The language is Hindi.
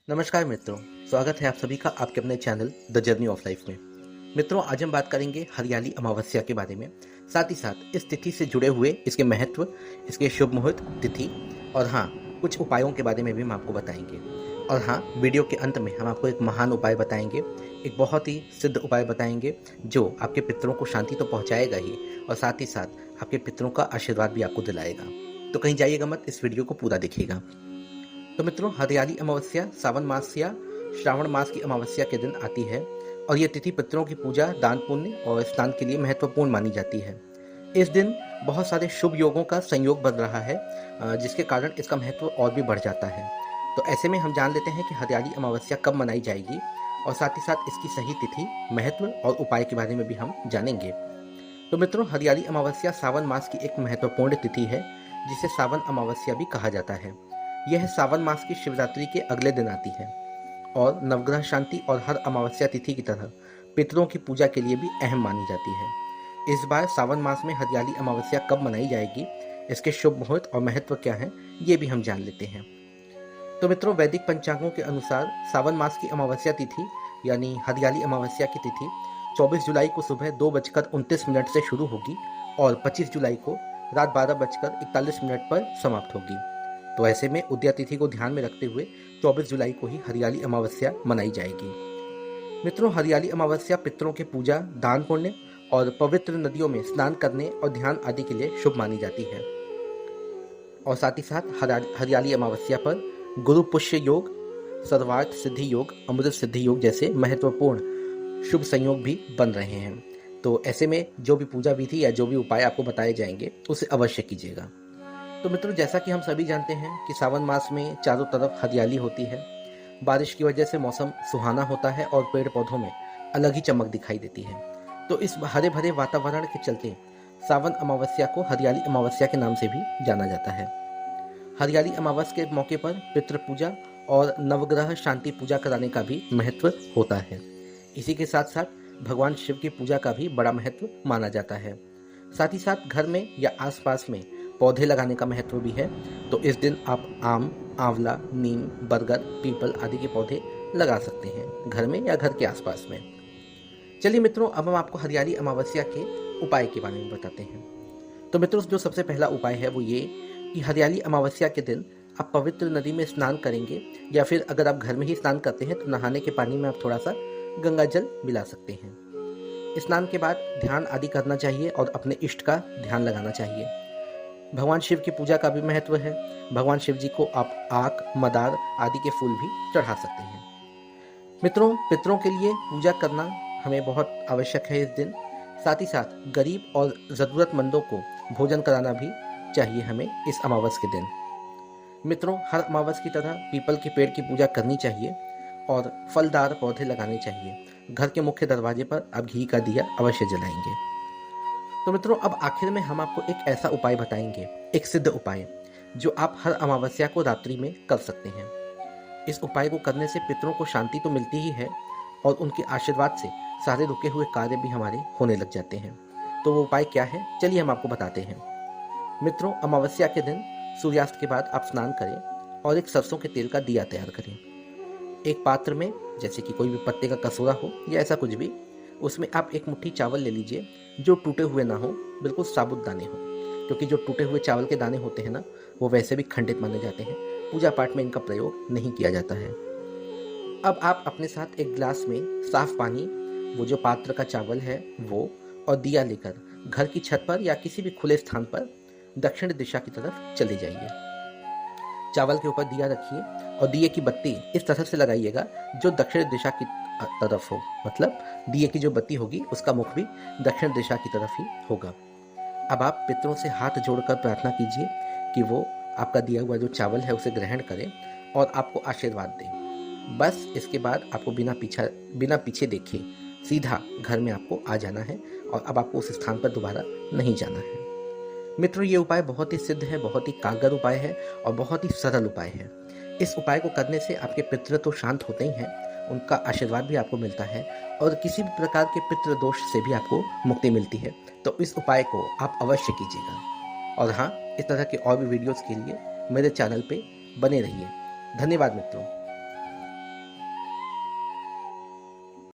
नमस्कार मित्रों, स्वागत है आप सभी का आपके अपने channel the journey of life में। मित्रों, आज हम बात करेंगे हरियाली अमावस्या के बारे में, साथ ही साथ इस तिथि से जुड़े हुए इसके महत्व, इसके शुभ मुहूर्त तिथि और हाँ, कुछ उपायों के बारे में भी हम आपको बताएंगे। और हाँ, वीडियो के अंत में हम आपको एक महान उपाय बताएंगे, एक बहुत ही सिद्ध उपाय बताएंगे जो आपके पितरों को शांति तो पहुँचाएगा ही और साथ ही साथ आपके पितरों का आशीर्वाद भी आपको दिलाएगा। तो कहीं जाइएगा मत, इस वीडियो को पूरा देखिएगा। तो मित्रों, हरियाली अमावस्या सावन मास या श्रावण मास की अमावस्या के दिन आती है और यह तिथि पितरों की पूजा, दान पुण्य और स्नान के लिए महत्वपूर्ण मानी जाती है। इस दिन बहुत सारे शुभ योगों का संयोग बन रहा है, जिसके कारण इसका महत्व और भी बढ़ जाता है। तो ऐसे में हम जान लेते हैं कि हरियाली अमावस्या कब मनाई जाएगी और साथ ही साथ इसकी सही तिथि, महत्व और उपाय के बारे में भी हम जानेंगे। तो मित्रों, हरियाली अमावस्या सावन मास की एक महत्वपूर्ण तिथि है जिसे सावन अमावस्या भी कहा जाता है। यह सावन मास की शिवरात्रि के अगले दिन आती है और नवग्रह शांति और हर अमावस्या तिथि की तरह पितरों की पूजा के लिए भी अहम मानी जाती है। इस बार सावन मास में हरियाली अमावस्या कब मनाई जाएगी, इसके शुभ मुहूर्त और महत्व क्या है, ये भी हम जान लेते हैं। तो मित्रों, वैदिक पंचांगों के अनुसार सावन मास की अमावस्या तिथि यानी हरियाली अमावस्या की तिथि 24 जुलाई को सुबह 2:29 से शुरू होगी और 25 जुलाई को रात 12:41 पर समाप्त होगी। तो ऐसे में उदया तिथि को ध्यान में रखते हुए 24 जुलाई को ही हरियाली अमावस्या मनाई जाएगी। मित्रों, हरियाली अमावस्या पितरों की पूजा, दान पुण्य और पवित्र नदियों में स्नान करने और ध्यान आदि के लिए शुभ मानी जाती है। और साथ ही साथ हरियाली अमावस्या पर गुरु पुष्य योग, सर्वार्थ सिद्धि योग, अमृत सिद्धि योग जैसे महत्वपूर्ण शुभ संयोग भी बन रहे हैं। तो ऐसे में जो भी पूजा विधि या जो भी उपाय आपको बताए जाएंगे उसे अवश्य कीजिएगा। तो मित्रों, जैसा कि हम सभी जानते हैं कि सावन मास में चारों तरफ हरियाली होती है। बारिश की वजह से मौसम सुहाना होता है और पेड़ पौधों में अलग ही चमक दिखाई देती है। तो इस हरे भरे वातावरण के चलते सावन अमावस्या को हरियाली अमावस्या के नाम से भी जाना जाता है। हरियाली अमावस्या के मौके पर पितृ पूजा और नवग्रह शांति पूजा कराने का भी महत्व होता है। इसी के साथ साथ भगवान शिव की पूजा का भी बड़ा महत्व माना जाता है। साथ ही साथ घर में या आसपास में पौधे लगाने का महत्व भी है। तो इस दिन आप आम, आंवला, नीम, बरगद, पीपल आदि के पौधे लगा सकते हैं घर में या घर के आसपास में। चलिए मित्रों, अब हम आपको हरियाली अमावस्या के उपाय के बारे में बताते हैं। तो मित्रों, जो सबसे पहला उपाय है वो ये कि हरियाली अमावस्या के दिन आप पवित्र नदी में स्नान करेंगे या फिर अगर आप घर में ही स्नान करते हैं तो नहाने के पानी में आप थोड़ा सा गंगा जल मिला सकते हैं। स्नान के बाद ध्यान आदि करना चाहिए और अपने इष्ट का ध्यान लगाना चाहिए। भगवान शिव की पूजा का भी महत्व है। भगवान शिव जी को आप आक, मदार आदि के फूल भी चढ़ा सकते हैं। मित्रों, पितरों के लिए पूजा करना हमें बहुत आवश्यक है इस दिन। साथ ही साथ गरीब और ज़रूरतमंदों को भोजन कराना भी चाहिए हमें इस अमावस के दिन। मित्रों, हर अमावस की तरह पीपल के पेड़ की पूजा करनी चाहिए और फलदार पौधे लगाने चाहिए। घर के मुख्य दरवाजे पर आप घी का दिया अवश्य जलाएंगे। तो मित्रों, अब आखिर में हम आपको एक ऐसा उपाय बताएंगे, एक सिद्ध उपाय जो आप हर अमावस्या को रात्रि में कर सकते हैं। इस उपाय को करने से पितरों को शांति तो मिलती ही है और उनके आशीर्वाद से सारे रुके हुए कार्य भी हमारे होने लग जाते हैं। तो वो उपाय क्या है, चलिए हम आपको बताते हैं। मित्रों, अमावस्या के दिन सूर्यास्त के बाद आप स्नान करें और एक सरसों के तेल का दिया तैयार करें। एक पात्र में, जैसे कि कोई भी पत्ते का कसूरा हो या ऐसा कुछ भी, उसमें आप एक मुट्ठी चावल ले लीजिए जो टूटे हुए ना हो, बिल्कुल साबुत दाने हो, क्योंकि जो टूटे हुए चावल के दाने होते हैं ना, वो वैसे भी खंडित माने जाते हैं। पूजा पाठ में इनका प्रयोग नहीं किया जाता है। अब आप अपने साथ एक गिलास में साफ पानी, वो जो पात्र का चावल है वो और दिया लेकर घर की छत पर या किसी भी खुले स्थान पर दक्षिण दिशा की तरफ चले जाइए। चावल के ऊपर दिया रखिए और दिए की बत्ती इस तरह से लगाइएगा जो दक्षिण दिशा की तरफ हो, मतलब दिए की जो बत्ती होगी उसका मुख भी दक्षिण दिशा की तरफ ही होगा। अब आप पितरों से हाथ जोड़कर प्रार्थना कीजिए कि वो आपका दिया हुआ जो चावल है उसे ग्रहण करें और आपको आशीर्वाद दें। बस इसके बाद आपको बिना पीछे देखे सीधा घर में आपको आ जाना है और अब आपको उस स्थान पर दोबारा नहीं जाना है। मित्रों, ये उपाय बहुत ही सिद्ध है, बहुत ही कारगर उपाय है और बहुत ही सरल उपाय है। इस उपाय को करने से आपके पितृ तो शांत होते ही हैं, उनका आशीर्वाद भी आपको मिलता है और किसी भी प्रकार के पितृ दोष से भी आपको मुक्ति मिलती है। तो इस उपाय को आप अवश्य कीजिएगा। और हाँ, इस तरह के और भी वीडियोस के लिए मेरे चैनल पे बने रहिए। धन्यवाद मित्रों।